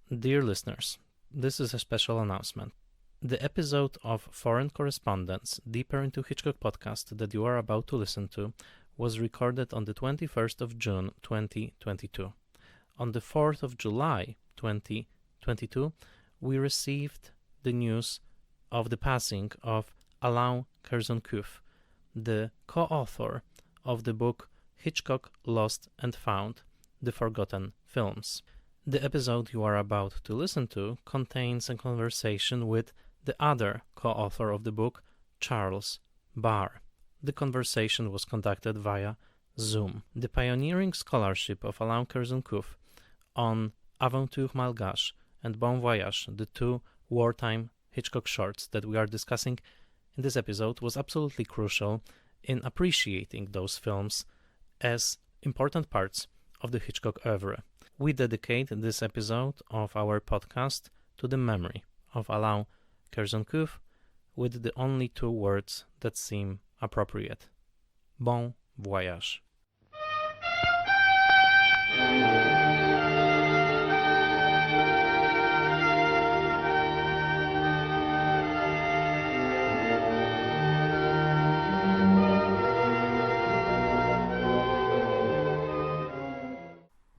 Dear listeners, this is a special announcement. The episode of Foreign Correspondence, Deeper into Hitchcock podcast that you are about to listen to was recorded on the 21st of June 2022. On the 4th of July 2022, we received the news of the passing of Alain Kerzoncuf, the co-author of the book Hitchcock Lost and Found, The Forgotten Films. The episode you are about to listen to contains a conversation with the other co-author of the book, Charles Barr. The conversation was conducted via Zoom. The pioneering scholarship of Alain Kerzoncuf on Aventure Malgache and Bon Voyage, the two wartime Hitchcock shorts that we are discussing in this episode, was absolutely crucial in appreciating those films as important parts of the Hitchcock oeuvre. We dedicate this episode of our podcast to the memory of Alain Kerzoncuf with the only two words that seem appropriate. Bon Voyage.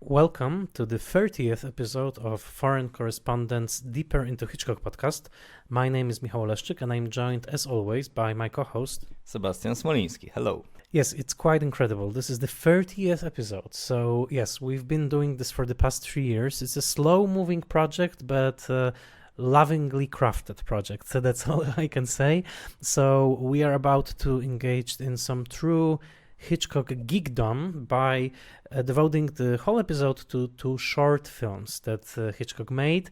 Welcome to the 30th episode of Foreign Correspondence Deeper into Hitchcock podcast. My name is Michał Oleszczyk and I'm joined as always by my co-host Sebastian Smoliński. Hello. Yes, it's quite incredible. This is the 30th episode. So yes, we've been doing this for the past 3 years. It's a slow-moving project, but lovingly crafted project. So that's all I can say. So we are about to engage in some true Hitchcock geekdom by devoting the whole episode to two short films that Hitchcock made,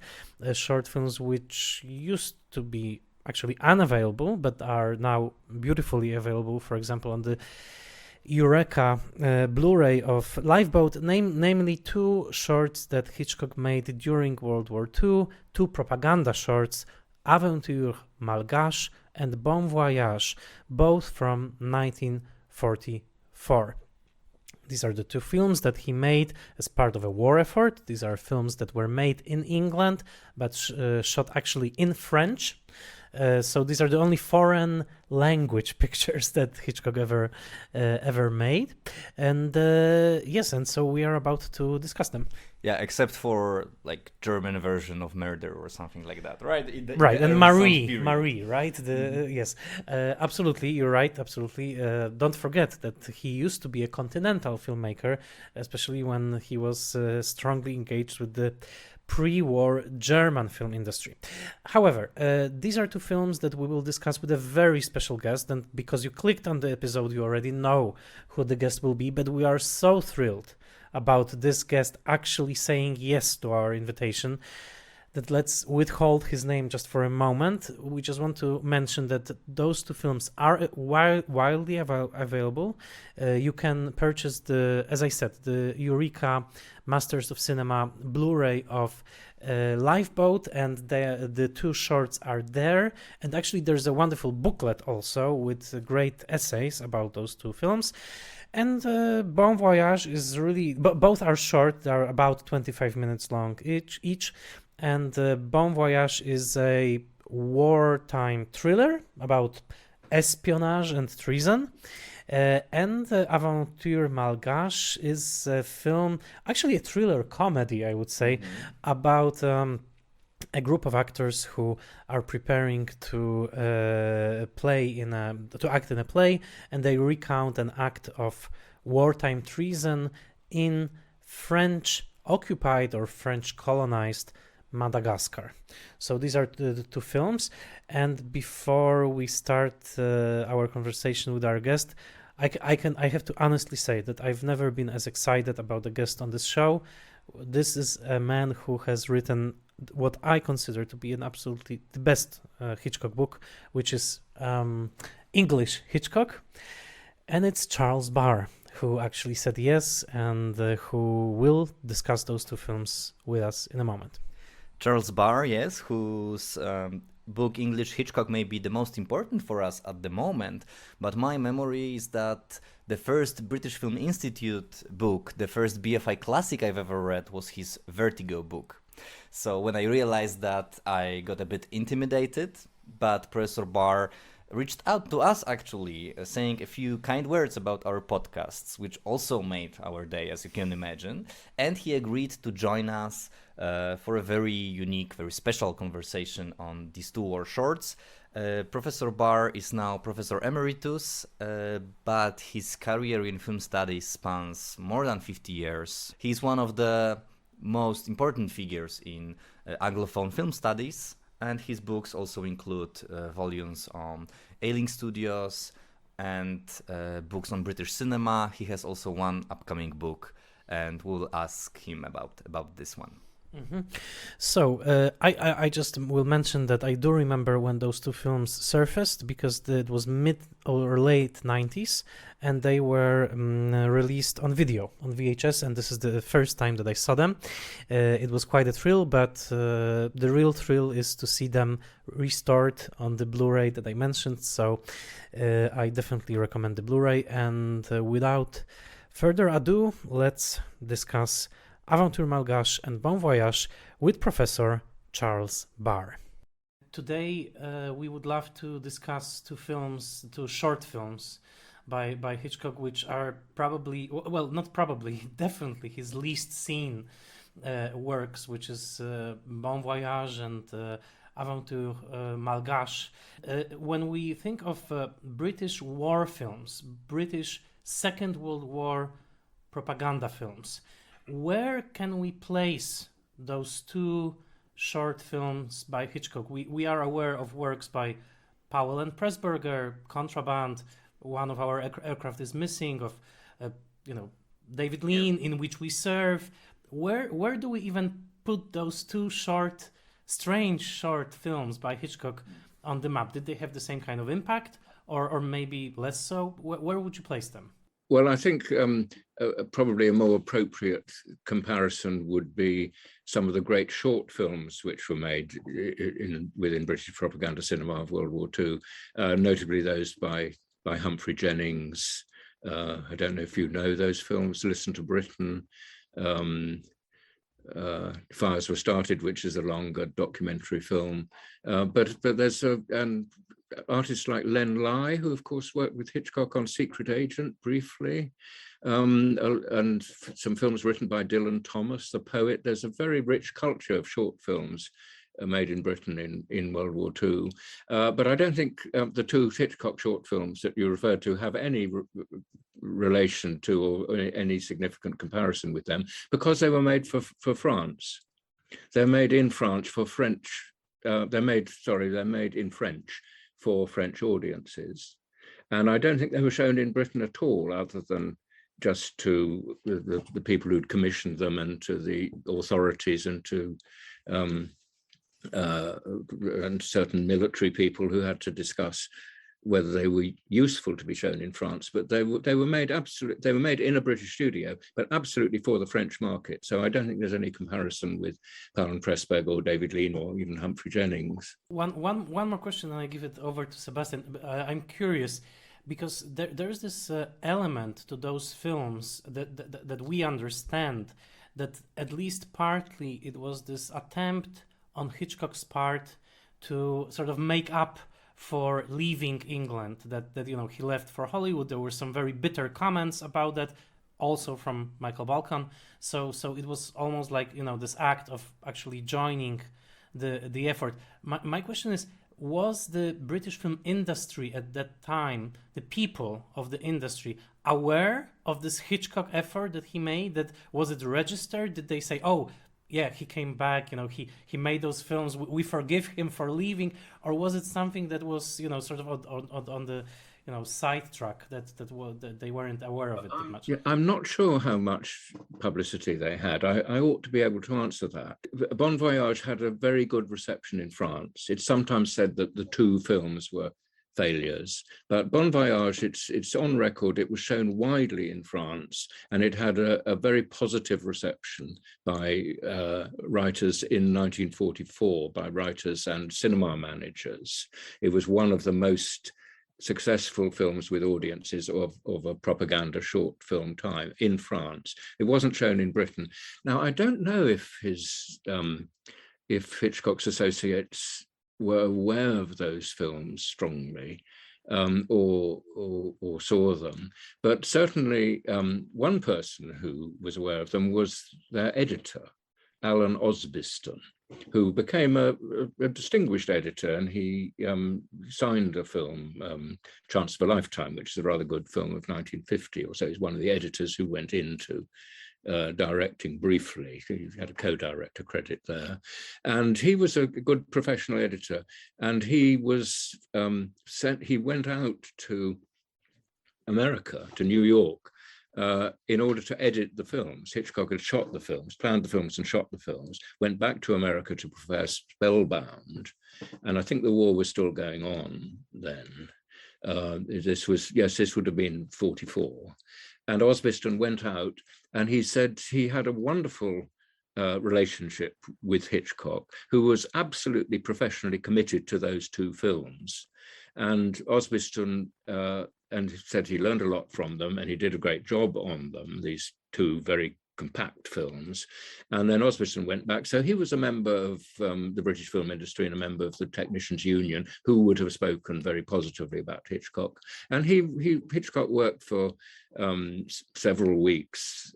short films which used to be actually unavailable but are now beautifully available, for example on the Eureka Blu-ray of Lifeboat, namely two shorts that Hitchcock made during World War II, two propaganda shorts, Aventure Malgache and Bon Voyage, both from 1944. These are the two films that he made as part of a war effort. These are films that were made in England but shot actually in French. So these are the only foreign language pictures that Hitchcock ever made. And yes, and so we are about to discuss them. Yeah, except for like German version of Murder or something like that, right? Right, and Marie, right? Yes, absolutely, you're right, absolutely. Don't forget that he used to be a continental filmmaker, especially when he was strongly engaged with the pre-war German film industry. However, these are two films that we will discuss with a very special guest, and because you clicked on the episode, you already know who the guest will be, but we are so thrilled about this guest actually saying yes to our invitation that let's withhold his name just for a moment. We just want to mention that those two films are widely available. You can purchase as I said, the Eureka Masters of Cinema Blu-ray of Lifeboat, and the two shorts are there. And actually there's a wonderful booklet also with great essays about those two films. And Bon Voyage is really, both are short, they're about 25 minutes long each. And Bon Voyage is a wartime thriller about espionage and treason. And Aventure Malgache is a film, actually a thriller comedy, I would say, about a group of actors who are preparing to act in a play, and they recount an act of wartime treason in French occupied or French colonized Madagascar. So these are the two films, and before we start our conversation with our guest, I have to honestly say that I've never been as excited about a guest on this show. This is a man who has written what I consider to be an absolutely the best Hitchcock book, which is English Hitchcock, and it's Charles Barr who actually said yes, and who will discuss those two films with us in a moment. Charles Barr, yes, whose book English Hitchcock may be the most important for us at the moment, but my memory is that the first British Film Institute book, the first BFI classic I've ever read, was his Vertigo book. So when I realized that, I got a bit intimidated, but Professor Barr reached out to us actually, saying a few kind words about our podcasts, which also made our day, as you can imagine. And he agreed to join us for a very unique, very special conversation on these two war shorts. Professor Barr is now Professor Emeritus, but his career in film studies spans more than 50 years. He's one of the most important figures in Anglophone film studies, and his books also include volumes on Ailing Studios and books on British cinema. He has also one upcoming book, and we'll ask him about this one. Mm-hmm. So I just will mention that I do remember when those two films surfaced, because it was mid or late 90s, and they were released on video, on VHS, and this is the first time that I saw them. It was quite a thrill, but the real thrill is to see them restored on the Blu-ray that I mentioned, so I definitely recommend the Blu-ray. And without further ado, let's discuss Aventure Malgache and Bon Voyage with Professor Charles Barr. Today we would love to discuss two short films by Hitchcock, which are probably, well, not probably, definitely his least seen works, which is Bon Voyage and Aventure Malgache. When we think of British war films, British Second World War propaganda films, where can we place those two short films by Hitchcock? We are aware of works by Powell and Pressburger, Contraband, One of Our Aircraft is Missing, of David Lean, In Which We Serve. Where do we even put those two strange short films by Hitchcock on the map? Did they have the same kind of impact, or maybe less so? Where would you place them? Well, I think probably a more appropriate comparison would be some of the great short films which were made within British propaganda cinema of World War II, notably those by Humphrey Jennings. I don't know if you know those films, Listen to Britain, Fires Were Started, which is a longer documentary film. But there's artists like Len Lai, who of course worked with Hitchcock on Secret Agent briefly, and some films written by Dylan Thomas, the poet. There's a very rich culture of short films made in Britain in World War II. But I don't think the two Hitchcock short films that you referred to have any relation to or any significant comparison with them, because they were made for France. They're made in France for French. They're made in French for French audiences. And I don't think they were shown in Britain at all, other than just to the people who'd commissioned them and to the authorities and to and certain military people who had to discuss whether they were useful to be shown in France. But they were made in a British studio, but absolutely for the French market. So I don't think there's any comparison with Powell and Pressburger or David Lean or even Humphrey Jennings. One more question, and I give it over to Sebastian. I'm curious, because there's this element to those films that we understand, that at least partly it was this attempt on Hitchcock's part to sort of make up for leaving England, that he left for Hollywood. There were some very bitter comments about that, also from Michael Balcon. So it was almost like this act of actually joining the effort. My question is, was the British film industry at that time, the people of the industry, aware of this Hitchcock effort that he made? That was it registered? Did they say, oh yeah, he came back, he made those films, we forgive him for leaving? Or was it something that was sort of on the sidetrack, that they weren't aware of it that much? Yeah, I'm not sure how much publicity they had. I ought to be able to answer that. Bon Voyage had a very good reception in France. It's sometimes said that the two films were failures, but Bon Voyage, it's on record, it was shown widely in France, and it had a very positive reception by writers in 1944, by writers and cinema managers. It was one of the most successful films with audiences of a propaganda short film time in France. It wasn't shown in Britain. Now, I don't know if Hitchcock's associates were aware of those films strongly, or saw them, but certainly one person who was aware of them was their editor, Alan Osbiston, who became a distinguished editor, and he signed a film, Chance of a Lifetime, which is a rather good film of 1950 or so. He's one of the editors who went into directing briefly. He had a co-director credit there, and he was a good professional editor. And he was he went out to America, to New York, in order to edit the films. Hitchcock had shot the films, planned the films and shot the films, went back to America to prepare Spellbound, and I think the war was still going on then. This would have been 44. And Osbiston went out, and he said he had a wonderful relationship with Hitchcock, who was absolutely professionally committed to those two films. And Osbiston and he said he learned a lot from them, and he did a great job on them, these two very compact films. And then Osbiston went back. So he was a member of the British film industry and a member of the Technicians Union, who would have spoken very positively about Hitchcock. And Hitchcock worked for several weeks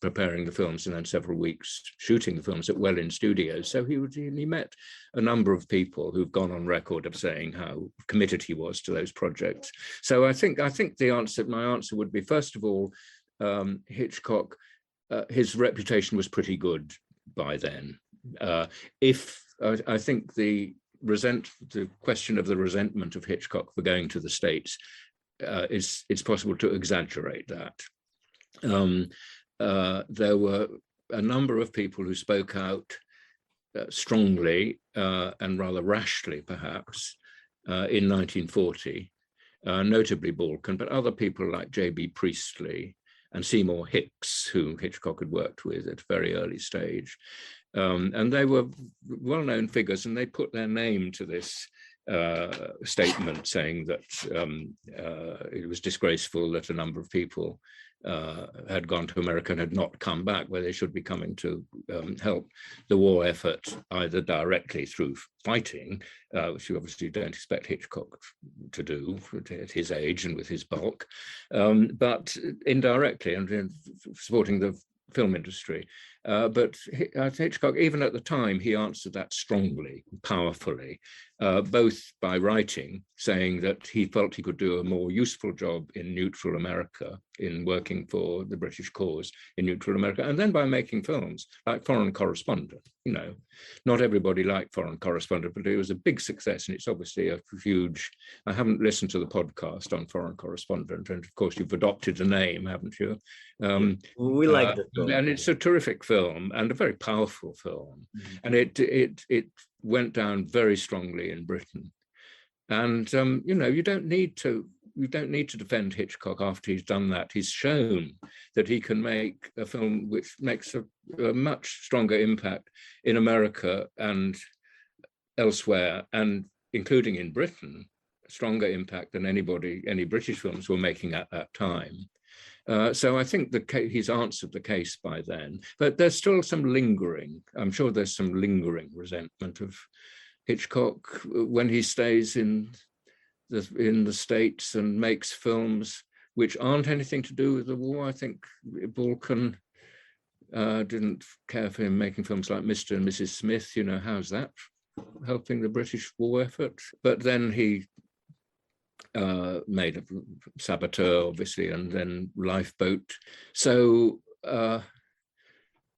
preparing the films, and then several weeks shooting the films at Welling Studios. So he met a number of people who've gone on record of saying how committed he was to those projects. So I think my answer would be, first of all, Hitchcock, his reputation was pretty good by then. I think the question of the resentment of Hitchcock for going to the States, it's possible to exaggerate that. There were a number of people who spoke out strongly and rather rashly, perhaps, in 1940, notably Balkan, but other people like J.B. Priestley and Seymour Hicks, who Hitchcock had worked with at a very early stage. And they were well-known figures, and they put their name to this statement saying that it was disgraceful that a number of people had gone to America and had not come back, where they should be coming to help the war effort, either directly through fighting, which you obviously don't expect Hitchcock to do at his age and with his bulk, but indirectly and in supporting the film industry. But Hitchcock, even at the time, he answered that strongly, powerfully, both by writing, saying that he felt he could do a more useful job in neutral America, in working for the British cause in neutral America, and then by making films like Foreign Correspondent. Not everybody liked Foreign Correspondent, but it was a big success, and it's obviously a huge. I haven't listened to the podcast on Foreign Correspondent, and of course you've adopted the name, haven't you? We like that film. And it's a terrific film and a very powerful film, and it went down very strongly in Britain. And you don't need to defend Hitchcock after he's done that. He's shown that he can make a film which makes a much stronger impact in America and elsewhere, and including in Britain, a stronger impact than any British films were making at that time. So I think he's answered the case by then, but there's still some lingering. I'm sure there's some lingering resentment of Hitchcock when he stays in the States and makes films which aren't anything to do with the war. I think Balkan didn't care for him making films like Mr. and Mrs. Smith. How's that helping the British war effort? But then he made a Saboteur, obviously, and then Lifeboat. So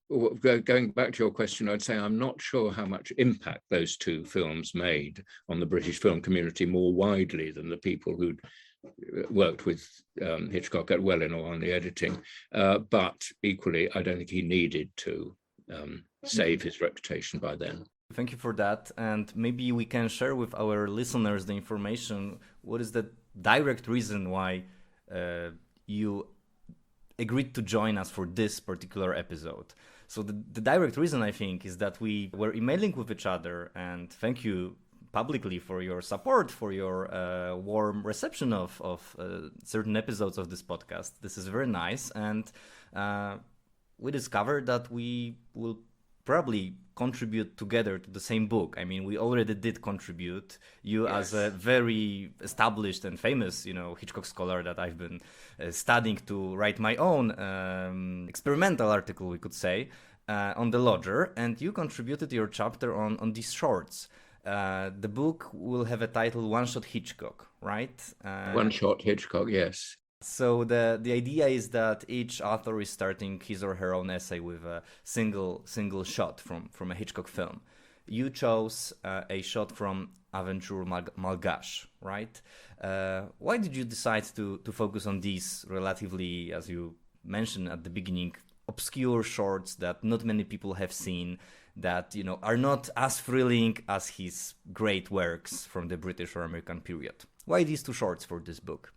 going back to your question, I'd say I'm not sure how much impact those two films made on the British film community more widely than the people who'd worked with Hitchcock at Welling or on the editing. But equally, I don't think he needed to save his reputation by then. Thank you for that. And maybe we can share with our listeners the information. What is the direct reason why you agreed to join us for this particular episode? So the direct reason, I think, is that we were emailing with each other, and thank you publicly for your support, for your warm reception of certain episodes of this podcast. This is very nice, and we discovered that we will probably contribute together to the same book. I mean, we already did contribute. You, as a very established and famous, Hitchcock scholar that I've been studying to write my own experimental article, we could say, on The Lodger, and you contributed your chapter on these shorts. The book will have a title, One Shot Hitchcock, right? One Shot Hitchcock, yes. So the idea is that each author is starting his or her own essay with a single shot from a Hitchcock film. You chose a shot from Aventure Malgache, right? Why did you decide to focus on these relatively, as you mentioned at the beginning, obscure shorts that not many people have seen, that are not as thrilling as his great works from the British or American period? Why these two shorts for this book?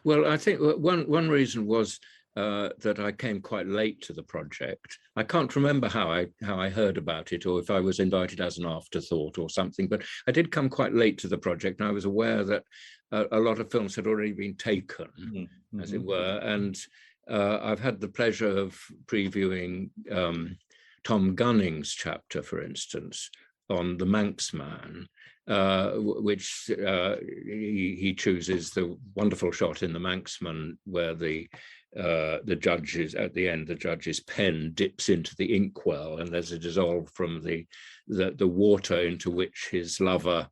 Well, I think one reason was that I came quite late to the project. I can't remember how I heard about it, or if I was invited as an afterthought or something, but I did come quite late to the project, and I was aware that a lot of films had already been taken, mm-hmm. as it were, and I've had the pleasure of previewing Tom Gunning's chapter, for instance, on The Manx Man, which he chooses the wonderful shot in The Manxman where the judge's at the end, the judge's pen dips into the inkwell, and there's a dissolve from the water into which his lover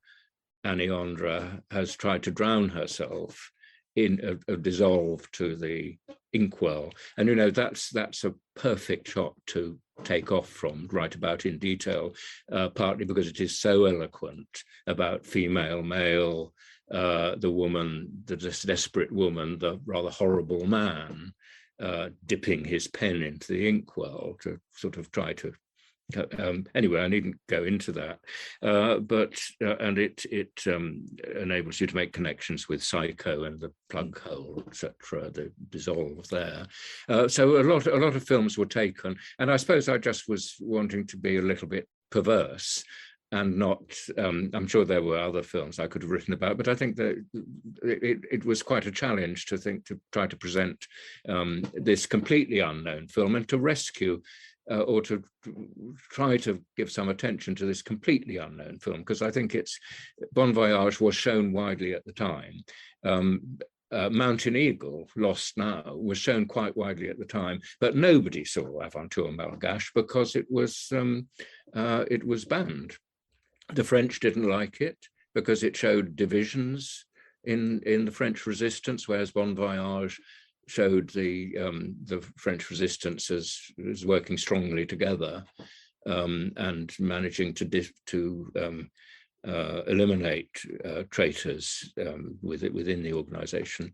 Aniandra has tried to drown herself, in a dissolve to the inkwell. And that's a perfect shot to take off from, write about in detail, partly because it is so eloquent about female, male, the woman, the desperate woman, the rather horrible man, dipping his pen into the inkwell to sort of try to anyway, I needn't go into that, but it enables you to make connections with Psycho and the plug hole, etc. The dissolve there. So a lot of films were taken, and I suppose I just was wanting to be a little bit perverse and not. I'm sure there were other films I could have written about, but I think that it was quite a challenge to try to present this completely unknown film and to rescue. Or to try to give some attention to this completely unknown film, because I think Bon Voyage was shown widely at the time. Mountain Eagle, Lost Now, was shown quite widely at the time, but nobody saw Aventure Malgache because it was banned. The French didn't like it because it showed divisions in the French resistance, whereas Bon Voyage showed the French resistance as working strongly together and managing to eliminate traitors within the organization.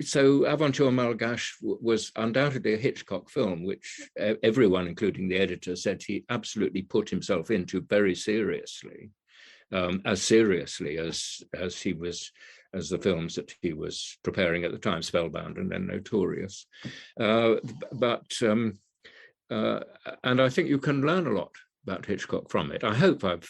So Aventure Malgache was undoubtedly a Hitchcock film, which everyone, including the editor, said he absolutely put himself into very seriously, as seriously as he was. As the films that he was preparing at the time, Spellbound and then Notorious. And I think you can learn a lot about Hitchcock from it. I hope I've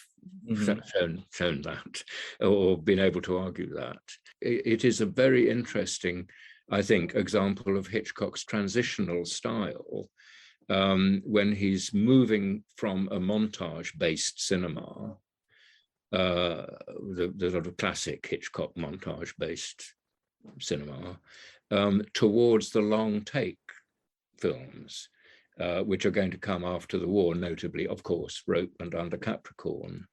shown that or been able to argue that. It is a very interesting, I think, example of Hitchcock's transitional style when he's moving from a montage-based cinema, the sort of classic Hitchcock montage-based cinema, towards the long take films, which are going to come after the war, notably, of course, Rope and Under Capricorn.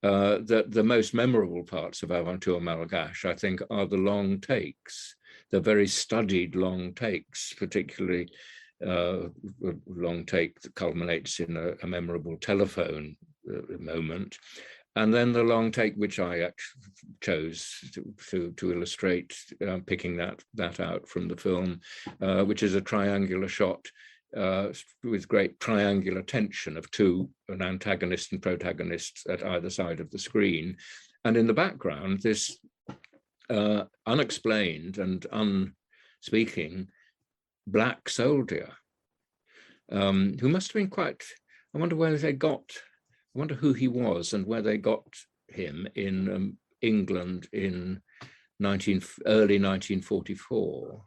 The most memorable parts of Aventure Malgache, I think, are the long takes, the very studied long takes, particularly a long take that culminates in a memorable telephone moment. And then the long take, which I actually chose to illustrate, picking that out from the film, which is a triangular shot with great triangular tension of an antagonist and protagonist at either side of the screen. And in the background, this unexplained and unspeaking black soldier, who must have been quite, I wonder where they got wonder who he was and where they got him in England in early 1944.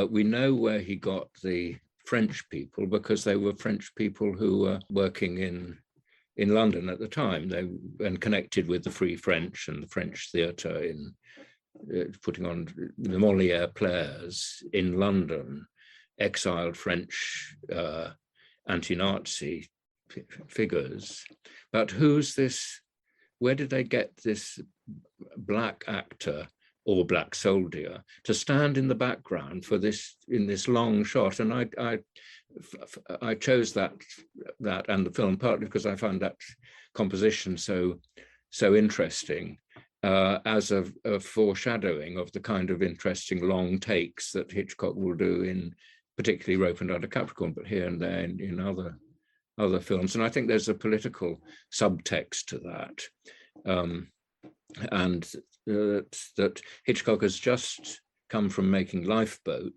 We know where he got the French people, because they were French people who were working in London at the time, and connected with the Free French and the French theatre in putting on the Molière plays in London, exiled French anti-Nazi figures. But who's this? Where did they get this black actor or black soldier to stand in the background for this, in this long shot? And I chose that and the film partly because I found that composition so interesting, as a foreshadowing of the kind of interesting long takes that Hitchcock will do in particularly Rope and Under Capricorn, but here and there in other films. And I think there's a political subtext to that, and that Hitchcock has just come from making Lifeboat,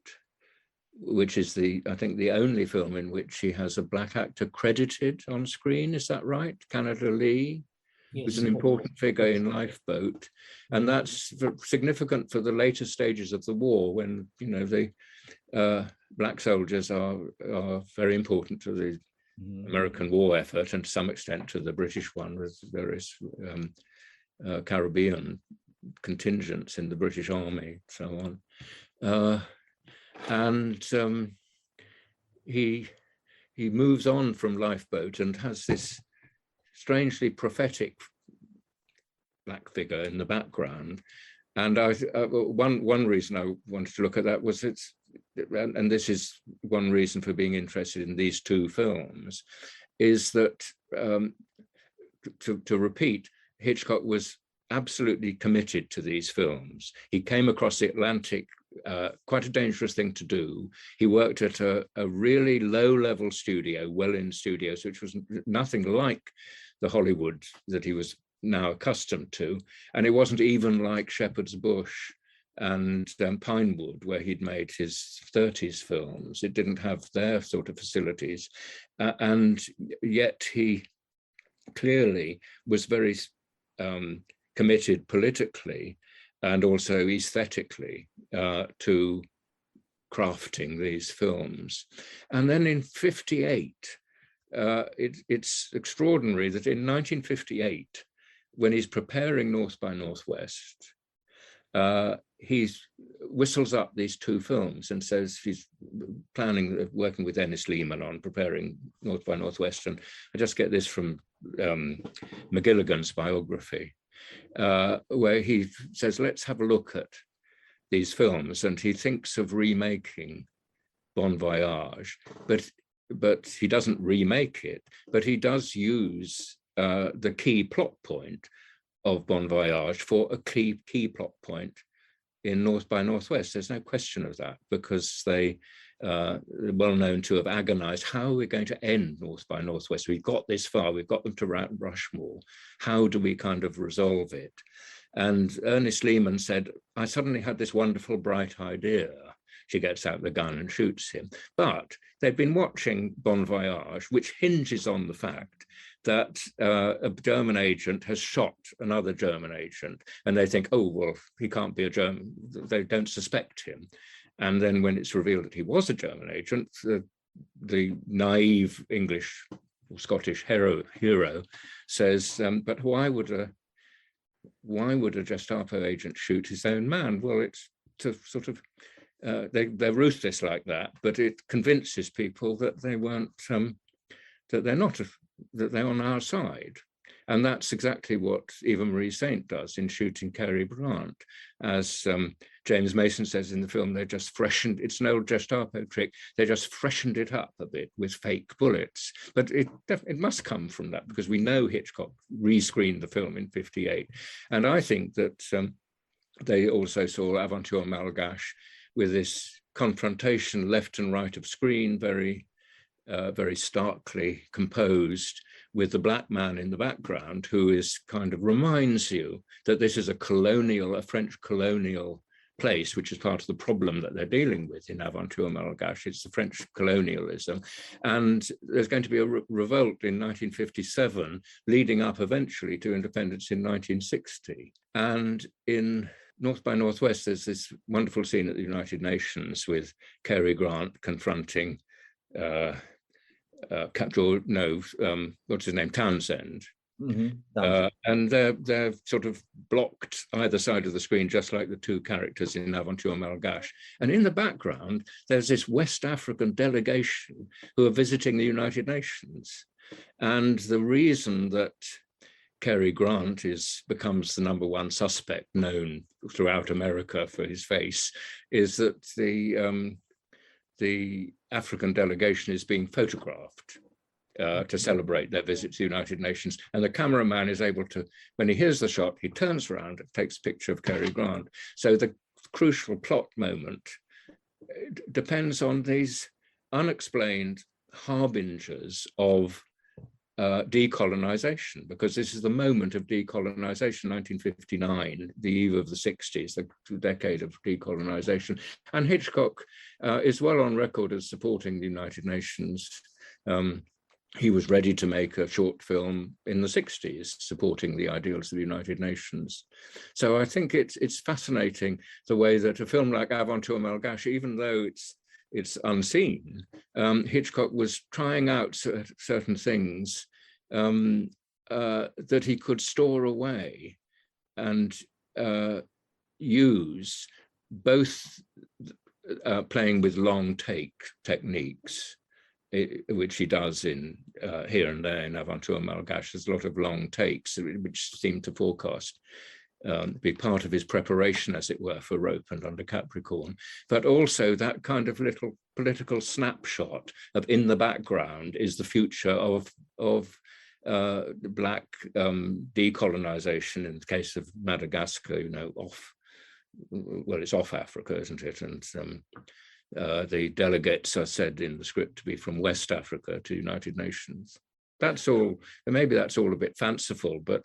which is I think the only film in which he has a black actor credited on screen. Is that right? Canada Lee, who's an important figure in Lifeboat, and that's significant for the later stages of the war, when the black soldiers are very important to the American war effort, and to some extent to the British one, with various Caribbean contingents in the British Army, so on. And he moves on from Lifeboat and has this strangely prophetic black figure in the background. And one reason I wanted to look at that was and this is one reason for being interested in these two films, is that, to repeat, Hitchcock was absolutely committed to these films. He came across the Atlantic, quite a dangerous thing to do. He worked at a really low-level studio, Welland Studios, which was nothing like the Hollywood that he was now accustomed to. And it wasn't even like Shepherd's Bush and Pinewood, where he'd made his 30s films. It didn't have their sort of facilities. And yet he clearly was very committed politically and also aesthetically to crafting these films. And then in 58, it's extraordinary that in 1958, when he's preparing North by Northwest, he whistles up these two films and says he's working with Ennis Lehman on preparing North by Northwest. And I just get this from McGilligan's biography, where he says, let's have a look at these films. And he thinks of remaking Bon Voyage, but he doesn't remake it, but he does use the key plot point of Bon Voyage for a key plot point in North by Northwest. There's no question of that, because they are well known to have agonized, how are we going to end North by Northwest? We've got this far, we've got them to Rushmore. How do we kind of resolve it? And Ernest Lehman said, I suddenly had this wonderful bright idea. She gets out the gun and shoots him. But they'd been watching Bon Voyage, which hinges on the fact that a German agent has shot another German agent, and they think, oh, well, he can't be a German. They don't suspect him. And then when it's revealed that he was a German agent, the naive English or Scottish hero says, but why would a Gestapo agent shoot his own man? Well, it's to sort of, they're ruthless like that, but it convinces people that they weren't, that they're on our side. And that's exactly what Eva Marie Saint does in shooting Cary Grant. As James Mason says in the film, they just freshened, it's an old Gestapo trick, they just freshened it up a bit with fake bullets. But it must come from that, because we know Hitchcock rescreened the film in 58. And I think that they also saw Aventure Malgache with this confrontation left and right of screen, very starkly composed, with the black man in the background, who is kind of reminds you that this is a French colonial place, which is part of the problem that they're dealing with in Aventure Malgache. It's the French colonialism. And there's going to be a revolt in 1957, leading up eventually to independence in 1960. And in North by Northwest, there's this wonderful scene at the United Nations with Cary Grant confronting what's his name, Townsend. And they're sort of blocked either side of the screen, just like the two characters in Aventure Malgache. And in the background, there's this West African delegation who are visiting the United Nations. And the reason that Cary Grant becomes the number one suspect known throughout America for his face is that the African delegation is being photographed to celebrate their visit to the United Nations. And the cameraman is able to, when he hears the shot, he turns around and takes a picture of Cary Grant. So the crucial plot moment depends on these unexplained harbingers of decolonization, because this is the moment of decolonization, 1959, the eve of the 60s, the decade of decolonization. And Hitchcock is well on record as supporting the United Nations. He was ready to make a short film in the 60s, supporting the ideals of the United Nations. So I think it's fascinating the way that a film like Aventure Malgache, even though it's unseen, Hitchcock was trying out certain things that he could store away and use, both playing with long take techniques, which he does in here and there in Aventure Malgache. There's a lot of long takes which seem to forecast be part of his preparation, as it were, for Rope and Under Capricorn, but also that kind of little political snapshot of, in the background is the future of Black decolonization, in the case of Madagascar, it's off Africa, isn't it? And the delegates are said in the script to be from West Africa to United Nations. That's all, maybe that's all a bit fanciful, but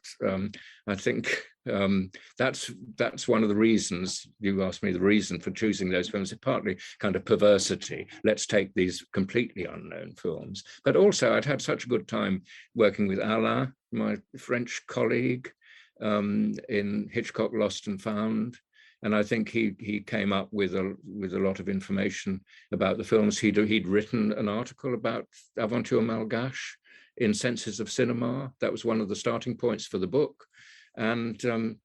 I think that's one of the reasons, you asked me the reason for choosing those films, partly kind of perversity. Let's take these completely unknown films. But also I'd had such a good time working with Alain, my French colleague, in Hitchcock Lost and Found. And I think he came up with a lot of information about the films. He'd written an article about Aventure Malgache in Senses of Cinema. That was one of the starting points for the book. And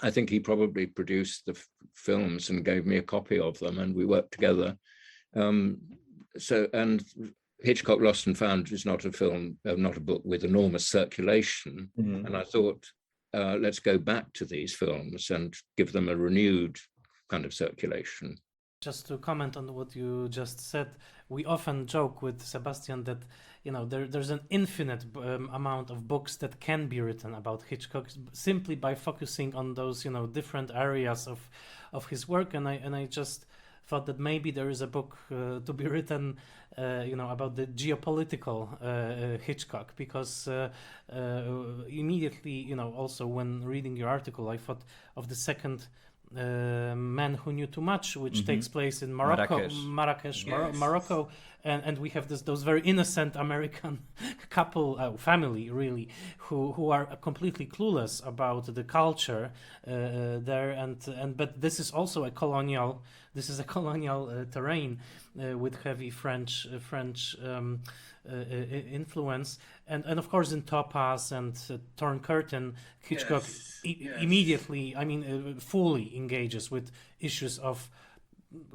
I think he probably produced the films and gave me a copy of them, and we worked together. And Hitchcock Lost and Found is not a film, not a book with enormous circulation. Mm-hmm. And I thought, let's go back to these films and give them a renewed kind of circulation. Just to comment on what you just said, we often joke with Sebastian that there's an infinite amount of books that can be written about Hitchcock simply by focusing on those different areas of his work, and I just thought that maybe there is a book to be written about the geopolitical Hitchcock, because immediately also when reading your article I thought of the second Man Who Knew Too Much, which takes place in Marrakesh, yes. Morocco, and we have those very innocent American couple, family really, who are completely clueless about the culture there, but this is also a colonial terrain with heavy French influence, and of course in Topaz and Torn Curtain, Hitchcock immediately, fully engages with issues of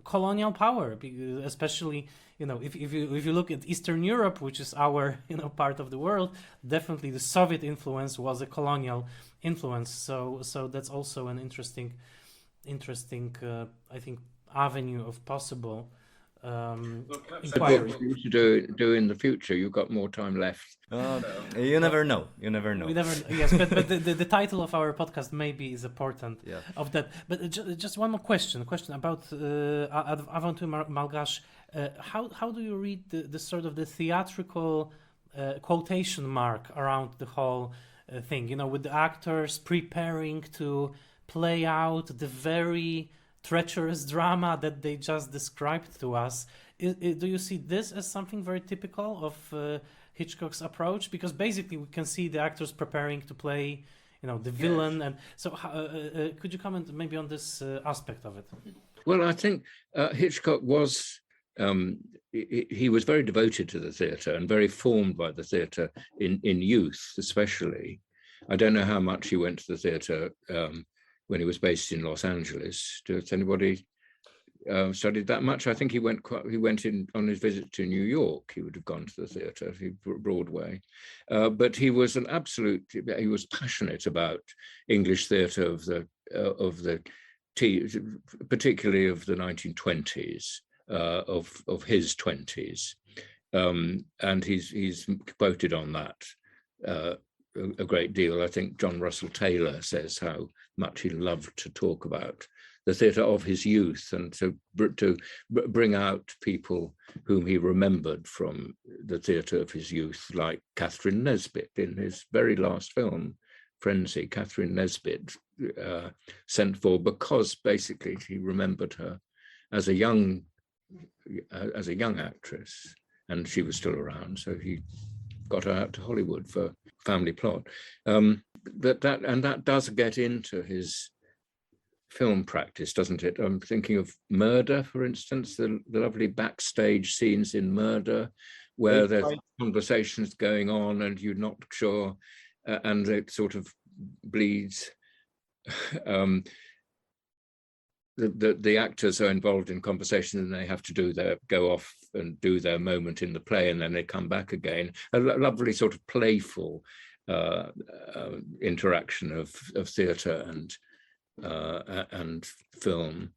colonial power, especially if you look at Eastern Europe, which is our part of the world, definitely the Soviet influence was a colonial influence. So that's also an interesting I think avenue of possible inquiry. What you do in the future, you've got more time left. You never know. We never. Yes, but the title of our podcast maybe is important of that. But just one more question about Aventure Malgache. How do you read the sort of the theatrical quotation mark around the whole thing? With the actors preparing to play out the very treacherous drama that they just described to us. Do you see this as something very typical of Hitchcock's approach? Because basically we can see the actors preparing to play, the villain, Yes. and so could you comment maybe on this aspect of it? Well, I think Hitchcock was, he was very devoted to the theatre and very formed by the theatre in youth, especially. I don't know how much he went to the theatre when he was based in Los Angeles. Does anybody studied that much? I think he went in on his visit to New York. He would have gone to the theatre, Broadway, but he was he was passionate about English theatre of the particularly of the 1920s, of his 20s, and he's quoted on that a great deal. I think John Russell Taylor says how much he loved to talk about the theatre of his youth and to bring out people whom he remembered from the theatre of his youth, like Catherine Nesbitt in his very last film, Frenzy. Catherine Nesbitt sent for because basically he remembered her as a young actress, and she was still around, so he got her out to Hollywood for Family Plot. That does get into his film practice, doesn't it? I'm thinking of Murder, for instance, the lovely backstage scenes in Murder, where there's conversations going on and you're not sure, and it sort of bleeds. The actors are involved in conversation and they have to go off and do their moment in the play, and then they come back again. A lovely sort of playful interaction of theatre and film,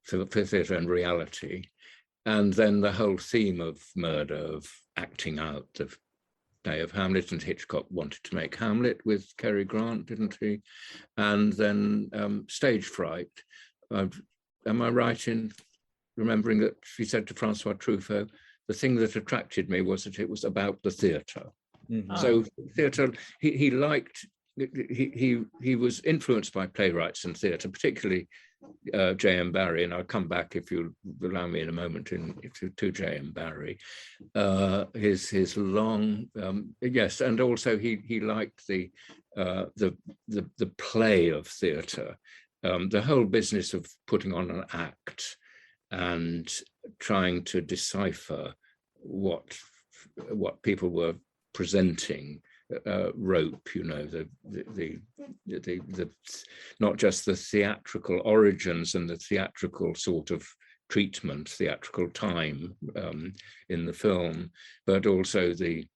theatre and reality. And then the whole theme of Murder, of acting out the day of Hamlet, and Hitchcock wanted to make Hamlet with Cary Grant, didn't he? And then Stage Fright. Am I right in remembering that she said to Francois Truffaut, the thing that attracted me was that it was about the theatre. Mm-hmm. So theatre, he liked, he was influenced by playwrights and theatre, particularly J.M. Barrie, and I'll come back, if you'll allow me in a moment, to J.M. Barrie. His long, yes, and also he liked the play of theatre, the whole business of putting on an act and trying to decipher what people were presenting. Rope, the not just the theatrical origins and the theatrical sort of treatment, theatrical time in the film, but also the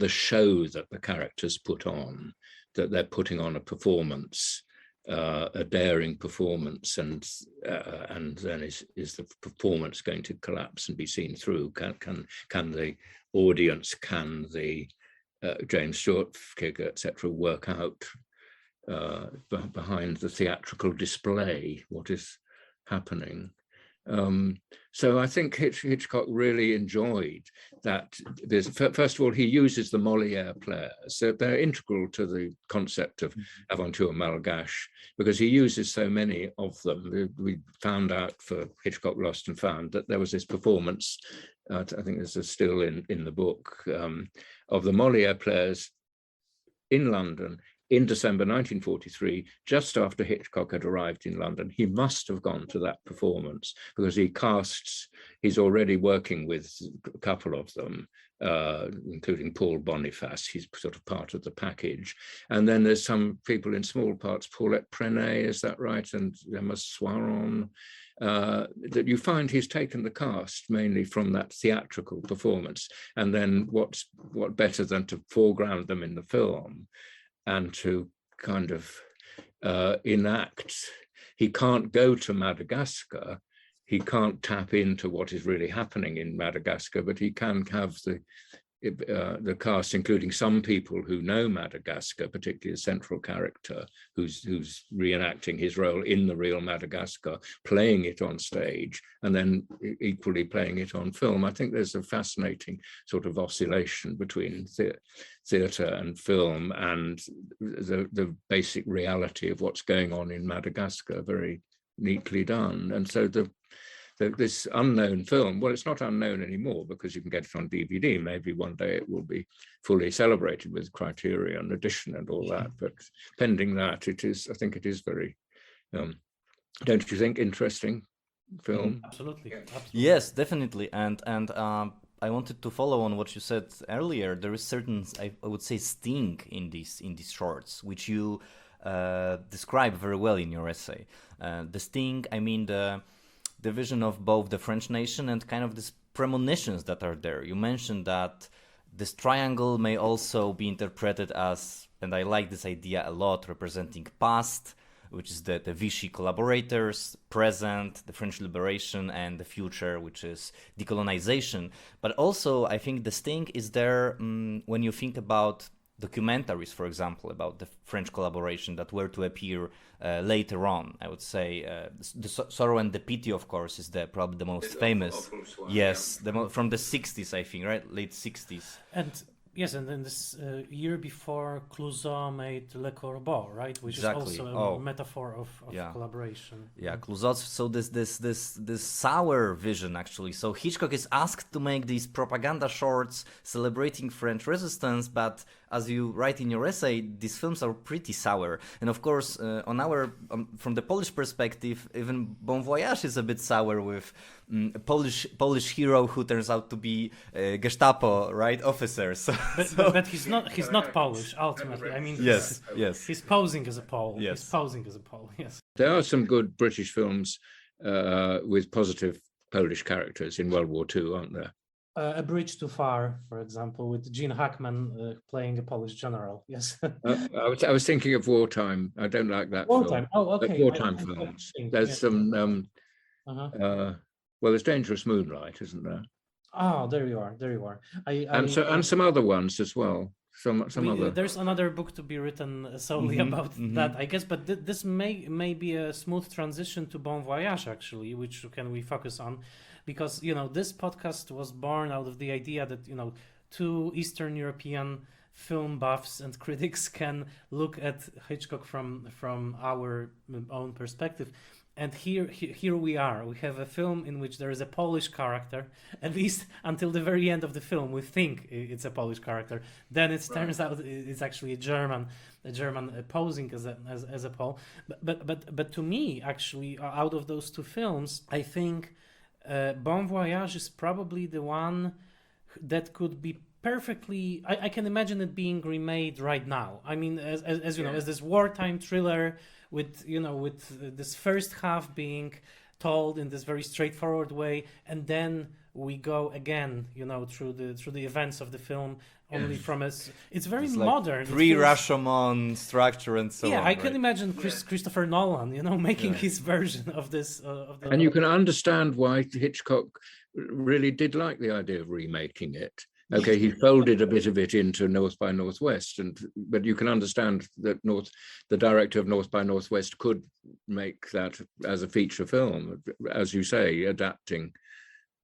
show that the characters put on, that they're putting on a performance, a daring performance, and then is the performance going to collapse and be seen through? Can the audience, can the James Stewart figure, etc., work out behind the theatrical display what is happening? So I think Hitchcock really enjoyed that. First of all, he uses the Molière players. So they're integral to the concept of Aventure Malgache, because he uses so many of them. We found out for Hitchcock Lost and Found that there was this performance, I think there's a still in the book, of the Molière players in London in December 1943, just after Hitchcock had arrived in London. He must have gone to that performance because he's already working with a couple of them, including Paul Boniface. He's sort of part of the package. And then there's some people in small parts, Paulette Prenet, is that right? And Emma Soiron. That you find he's taken the cast mainly from that theatrical performance. And then what better than to foreground them in the film and to kind of enact. He can't go to Madagascar. He can't tap into what is really happening in Madagascar, but he can have the cast, including some people who know Madagascar, particularly a central character who's reenacting his role in the real Madagascar, playing it on stage, and then equally playing it on film. I think there's a fascinating sort of oscillation between theatre and film and the basic reality of what's going on in Madagascar. Very, neatly done. And so this unknown film, well, it's not unknown anymore because you can get it on DVD. Maybe one day it will be fully celebrated with Criterion edition and all that. But pending that, I think it is very, don't you think, interesting film? Absolutely. Yes, definitely. And I wanted to follow on what you said earlier. There is certain, I would say, sting in these shorts, which you describe very well in your essay. The sting, I mean the vision of both the French nation and kind of these premonitions that are there. You mentioned that this triangle may also be interpreted as, and I like this idea a lot, representing past, which is the Vichy collaborators, present, the French liberation, and the future, which is decolonization. But also, I think the sting is there when you think about documentaries, for example, about the French collaboration that were to appear later on. I would say the Sorrow and the Pity, of course, is probably the most famous. Yes, from the 60s, I think, right? Late 60s. And yes, and then this year before, Clouseau made Le Corbeau, right? Which Exactly. is also a metaphor of collaboration. Yeah, Clouseau. So this sour vision, actually. So Hitchcock is asked to make these propaganda shorts celebrating French resistance, but as you write in your essay, these films are pretty sour. And of course, from the Polish perspective, even Bon Voyage is a bit sour with a Polish hero who turns out to be Gestapo, right, officer. But he's not Polish ultimately. I mean, yes, he's posing as a Pole. Yes. He's posing as a Pole. Yes. There are some good British films with positive Polish characters in World War II, aren't there? A Bridge Too Far, for example, with Gene Hackman playing a Polish general. Yes. I was thinking of Wartime. I don't like that Wartime. film. Oh, okay. Wartime films. There's some. Well, there's Dangerous Moonlight, isn't there? Oh, there you are. And some other ones as well. Some other. There's another book to be written solely about that, I guess. But this may be a smooth transition to Bon Voyage, actually, which can we focus on, because this podcast was born out of the idea that two Eastern European film buffs and critics can look at Hitchcock from our own perspective. And here we are. We have a film in which there is a Polish character. At least until the very end of the film, we think it's a Polish character. Then it turns out it's actually a German posing as a Pole. But to me, actually, out of those two films, I think Bon Voyage is probably the one that could be perfectly. I can imagine it being remade right now. I mean, as you know, as this wartime thriller with this first half being told in this very straightforward way, and then we go again, through the events of the film only from it's very modern, pre-Rashomon structure and so on. I can imagine Christopher Nolan, making his version of this. And you can understand why Hitchcock really did like the idea of remaking it. Okay, he folded a bit of it into North by Northwest, but you can understand that the director of North by Northwest could make that as a feature film, as you say, adapting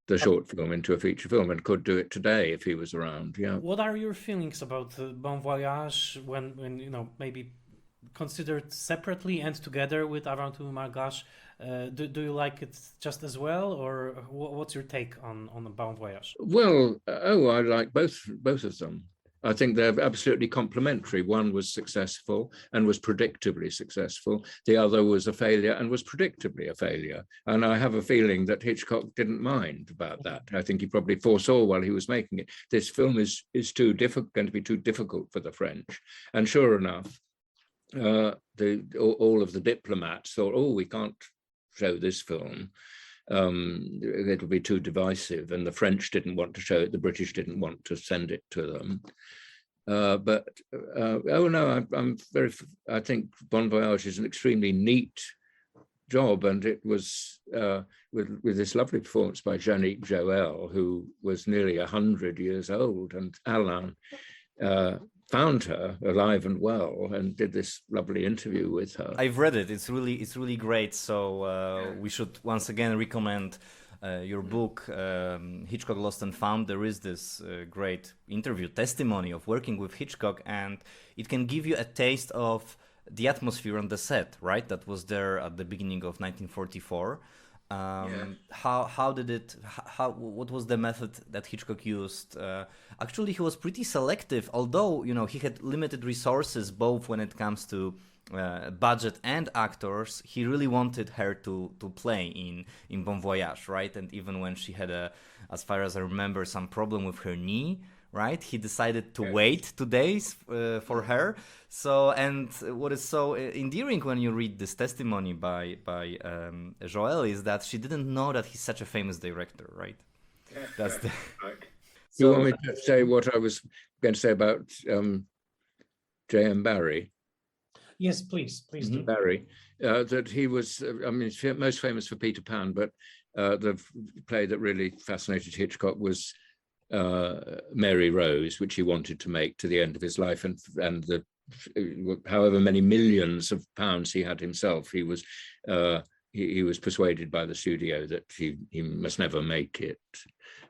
the short film into a feature film, and could do it today if he was around. Yeah. What are your feelings about Bon Voyage when maybe considered separately and together with Aventure Malgache? Do you like it just as well, or what's your take on Bon Voyage? Well, I like both of them. I think they're absolutely complementary. One was successful and was predictably successful. The other was a failure and was predictably a failure. And I have a feeling that Hitchcock didn't mind about that. I think he probably foresaw while he was making it, this film is going to be too difficult for the French. And sure enough, all of the diplomats thought, we can't show this film. It'll be too divisive, and the French didn't want to show it. The British didn't want to send it to them. I think Bon Voyage is an extremely neat job, and it was with this lovely performance by Jeannick Joel, who was nearly 100 years old, and Alain found her alive and well and did this lovely interview with her. I've read it. It's really great. So we should once again recommend your book, Hitchcock Lost and Found. There is this great interview testimony of working with Hitchcock, and it can give you a taste of the atmosphere on the set, right? That was there at the beginning of 1944. How did it? What was the method that Hitchcock used? Actually, he was pretty selective. Although he had limited resources, both when it comes to budget and actors. He really wanted her to play in Bon Voyage, right? And even when she had as far as I remember, some problem with her knee, right? He decided to wait 2 days for her. So, and what is so endearing when you read this testimony by Joël is that she didn't know that he's such a famous director, right? Yeah, That's the. right. So, You want me to say what I was going to say about J.M. Barrie? Yes, please do. Barrie, that he was, I mean, most famous for Peter Pan, but the play that really fascinated Hitchcock was Mary Rose, which he wanted to make to the end of his life, and the however many millions of pounds he had himself, he was persuaded by the studio that he must never make it.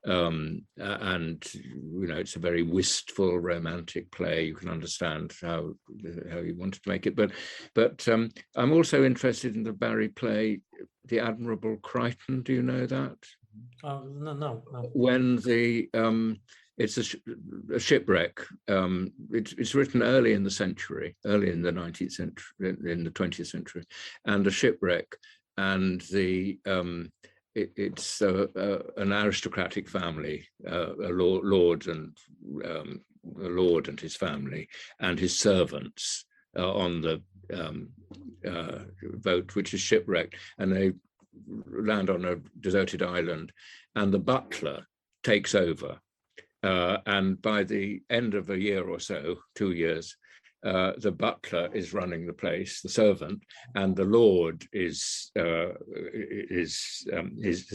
And it's a very wistful, romantic play. You can understand how he wanted to make it. But I'm also interested in the Barrie play, The Admirable Crichton. Do you know that? No. When it's a shipwreck. It's written early in the century, early in the 19th century, in the 20th century, and a shipwreck, and it's an aristocratic family, a lord and his family and his servants on the boat, which is shipwrecked, and they land on a deserted island, and the butler takes over. And by the end of a year or so, 2 years, the butler is running the place, the servant, and the lord has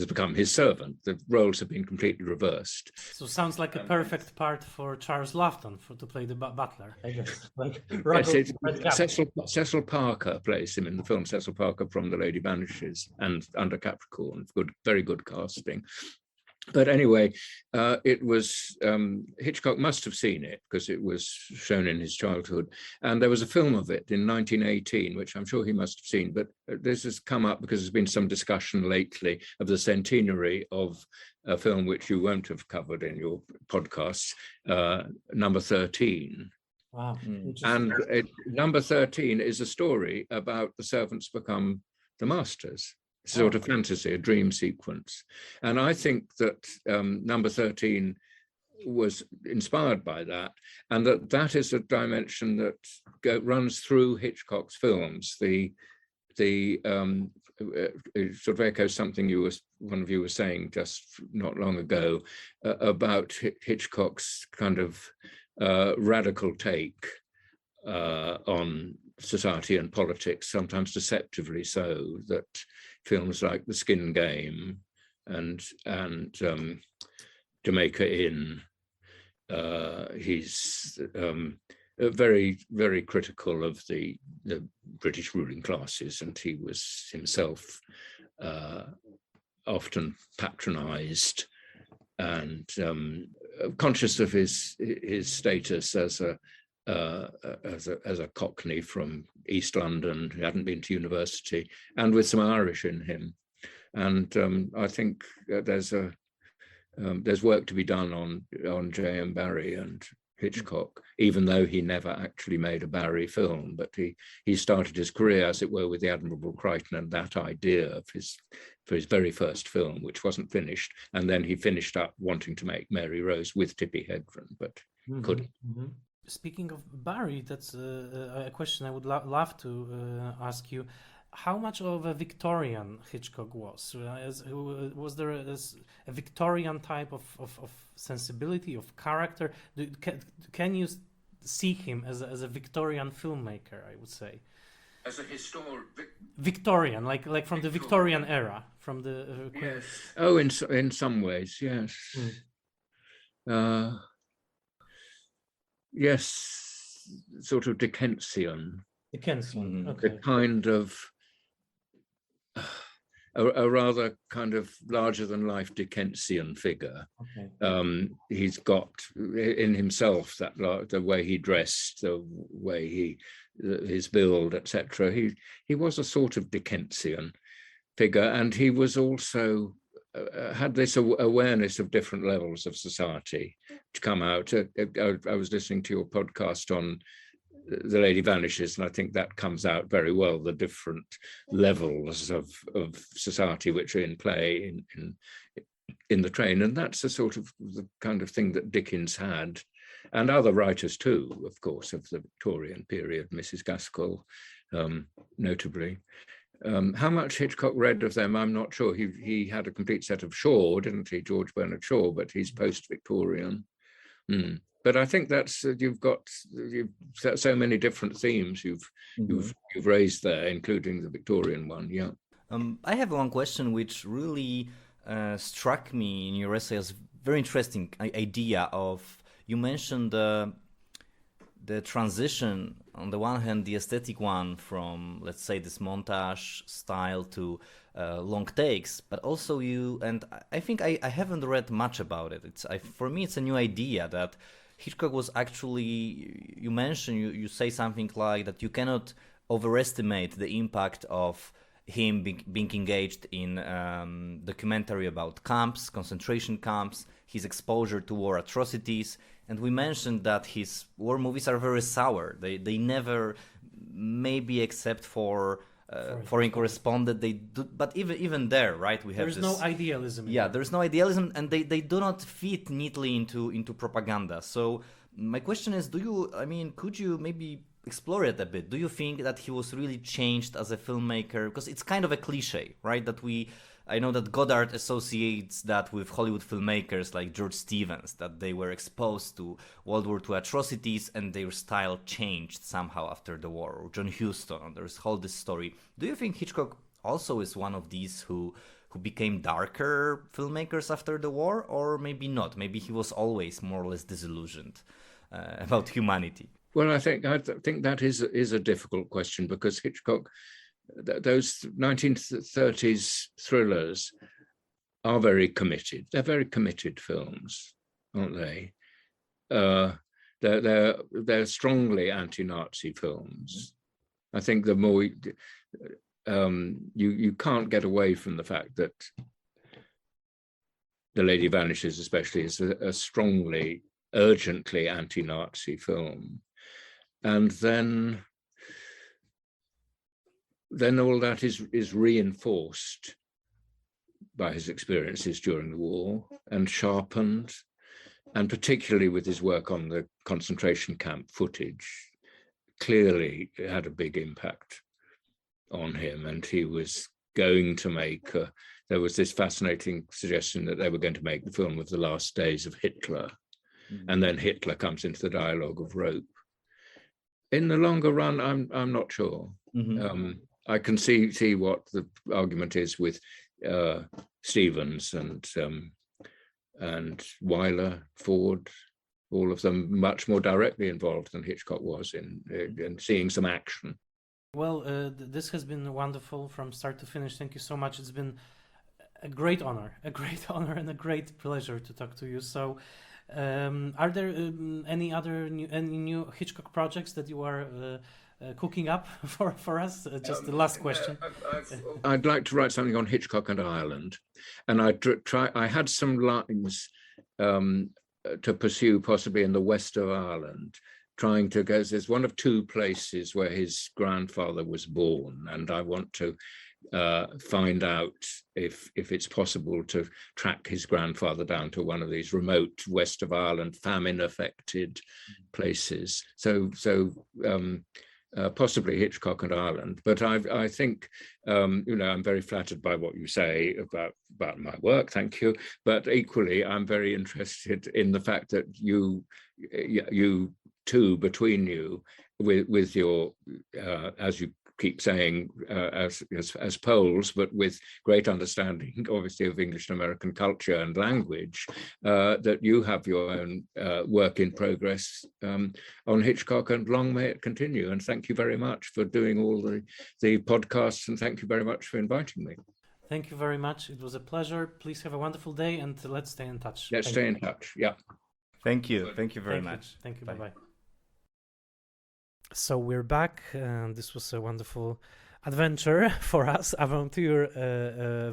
become his servant. The roles have been completely reversed. So sounds like a perfect part for Charles Laughton to play the butler, I guess. Like Yes, Cecil Parker plays him in the film. Cecil Parker from The Lady Vanishes and Under Capricorn. Very good casting. But anyway, it was, Hitchcock must have seen it because it was shown in his childhood. And there was a film of it in 1918, which I'm sure he must have seen. But this has come up because there's been some discussion lately of the centenary of a film which you won't have covered in your podcasts, Number 13. Wow. And Number 13 is a story about the servants become the masters. Sort of fantasy, a dream sequence. And I think that Number 13 was inspired by that, and that is a dimension that runs through Hitchcock's films. It sort of echoes something one of you was saying just not long ago about Hitchcock's kind of radical take on society and politics, sometimes deceptively so, that films like The Skin Game and Jamaica Inn, he's very, very critical of the British ruling classes, and he was himself often patronized and conscious of his status as a Cockney from East London who hadn't been to university, and with some Irish in him. And I think there's work to be done on J.M. Barrie and Hitchcock, even though he never actually made a Barrie film, but he started his career, as it were, with The Admirable Crichton and that idea for his very first film, which wasn't finished, and then he finished up wanting to make Mary Rose with Tippi Hedren, but couldn't. Speaking of Barrie, that's a question I would love to ask you. How much of a Victorian Hitchcock was? Was there a Victorian type of sensibility, of character? Can you see him as a Victorian filmmaker, I would say? As a historian? Victorian, like from the Victorian era, from the... Yes. Oh, in some ways, yes. Yes, sort of Dickensian. Dickensian, okay. The kind of, a rather kind of larger than life Dickensian figure. Okay. He's got in himself that the way he dressed, the way his build, etc. He was a sort of Dickensian figure, and he was also had this awareness of different levels of society to come out. I was listening to your podcast on The Lady Vanishes, and I think that comes out very well, the different levels of society which are in play in the train. And that's the kind of thing that Dickens had, and other writers too, of course, of the Victorian period, Mrs. Gaskell, notably. How much Hitchcock read of them, I'm not sure. He had a complete set of Shaw, didn't he, George Bernard Shaw, but he's post-Victorian. But I think that's you've got so many different themes you've raised there, including the Victorian one. Yeah. I have one question which really struck me in your essay as very interesting idea of, you mentioned the transition, on the one hand, the aesthetic one from, let's say, this montage style to long takes, but also and I think I haven't read much about it. For me, it's a new idea that Hitchcock was actually, you mentioned, you say something like that you cannot overestimate the impact of him being engaged in documentary about camps, concentration camps, his exposure to war atrocities. And we mentioned that his war movies are very sour. They never, maybe except for Foreign Correspondent, they do, but even there, right? We have there's no idealism. Yeah, there's no idealism, and they do not fit neatly into propaganda. So my question is, could you maybe explore it a bit? Do you think that he was really changed as a filmmaker? Because it's kind of a cliche, right? I know that Goddard associates that with Hollywood filmmakers like George Stevens, that they were exposed to World War II atrocities and their style changed somehow after the war. Or John Huston, there's all this story. Do you think Hitchcock also is one of these who became darker filmmakers after the war? Or maybe not? Maybe he was always more or less disillusioned about humanity. Well, I think that is a difficult question, because Hitchcock, those 1930s thrillers are very committed. They're very committed films, aren't they? They're strongly anti-Nazi films. I think the more you can't get away from the fact that The Lady Vanishes, especially, is a strongly, urgently anti-Nazi film. And then all that is reinforced by his experiences during the war and sharpened, and particularly with his work on the concentration camp footage, clearly it had a big impact on him. And he was going to make, there was this fascinating suggestion that they were going to make the film of the last days of Hitler. Mm-hmm. And then Hitler comes into the dialogue of Rope. In the longer run, I'm not sure. Mm-hmm. I can see what the argument is with Stevens and Wyler, Ford, all of them much more directly involved than Hitchcock was in seeing some action. Well, this has been wonderful from start to finish. Thank you so much. It's been a great honor and a great pleasure to talk to you. So, are there any new Hitchcock projects that you are cooking up for us? Just the last question. I'd like to write something on Hitchcock and Ireland, and I had some lines to pursue, possibly in the west of Ireland, trying to go. There's one of two places where his grandfather was born, and I want to find out if it's possible to track his grandfather down to one of these remote west of Ireland famine-affected places. So possibly Hitchcock and Ireland. But I think I'm very flattered by what you say about my work. Thank you. But equally, I'm very interested in the fact that you two, between you, with your as you keep saying, as Poles, but with great understanding, obviously, of English and American culture and language, that you have your own work in progress on Hitchcock, and long may it continue. And thank you very much for doing all the podcasts, and thank you very much for inviting me. Thank you very much. It was a pleasure. Please have a wonderful day, and let's stay in touch. Let's stay in touch. Yeah. Thank you. Thank you very much. Thank you. Bye. Bye-bye. So we're back, and this was a wonderful adventure for us, Aventure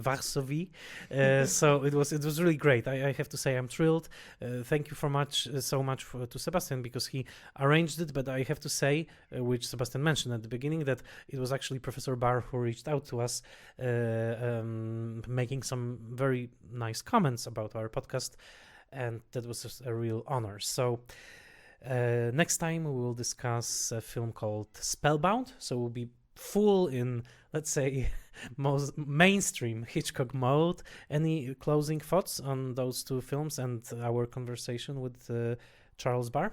Varsovie. So it was really great. I have to say I'm thrilled. Thank you so much to Sebastian, because he arranged it. But I have to say, which Sebastian mentioned at the beginning, that it was actually Professor Barr who reached out to us, making some very nice comments about our podcast, and that was just a real honor. So next time we will discuss a film called Spellbound. So we'll be full in, let's say, most mainstream Hitchcock mode. Any closing thoughts on those two films and our conversation with Charles Barr?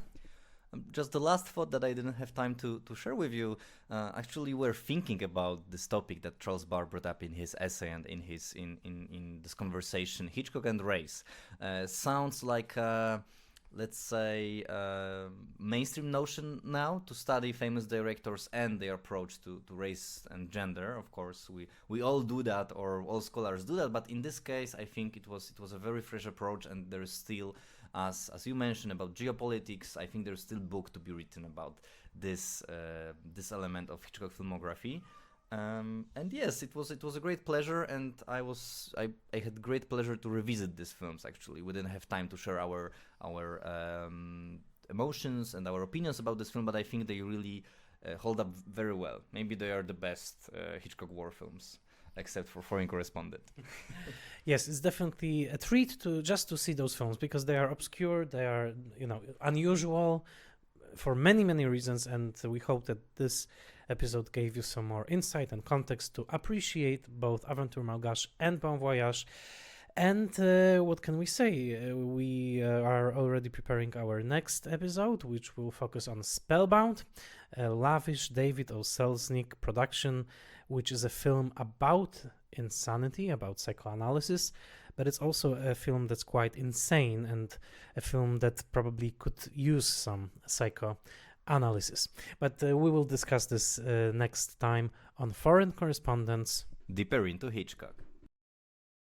Just the last thought that I didn't have time to share with you. Actually, we're thinking about this topic that Charles Barr brought up in his essay and in this conversation, Hitchcock and race. Sounds like let's say, mainstream notion now to study famous directors and their approach to race and gender. Of course, we all do that, or all scholars do that. But in this case, I think it was a very fresh approach, and there is still, as you mentioned about geopolitics, I think there's still book to be written about this element of Hitchcock filmography. And yes, it was a great pleasure, and I had great pleasure to revisit these films. Actually, we didn't have time to share our emotions and our opinions about this film, but I think they really hold up very well. Maybe they are the best Hitchcock war films, except for Foreign Correspondent. Yes, it's definitely a treat to see those films, because they are obscure, they are unusual for many reasons, and we hope that this episode gave you some more insight and context to appreciate both Aventure Malgache and Bon Voyage. And what can we say? We are already preparing our next episode, which will focus on Spellbound, a lavish David O. Selznick production, which is a film about insanity, about psychoanalysis, but it's also a film that's quite insane, and a film that probably could use some psychoanalysis. But we will discuss this next time on Foreign Correspondence. Deeper into Hitchcock.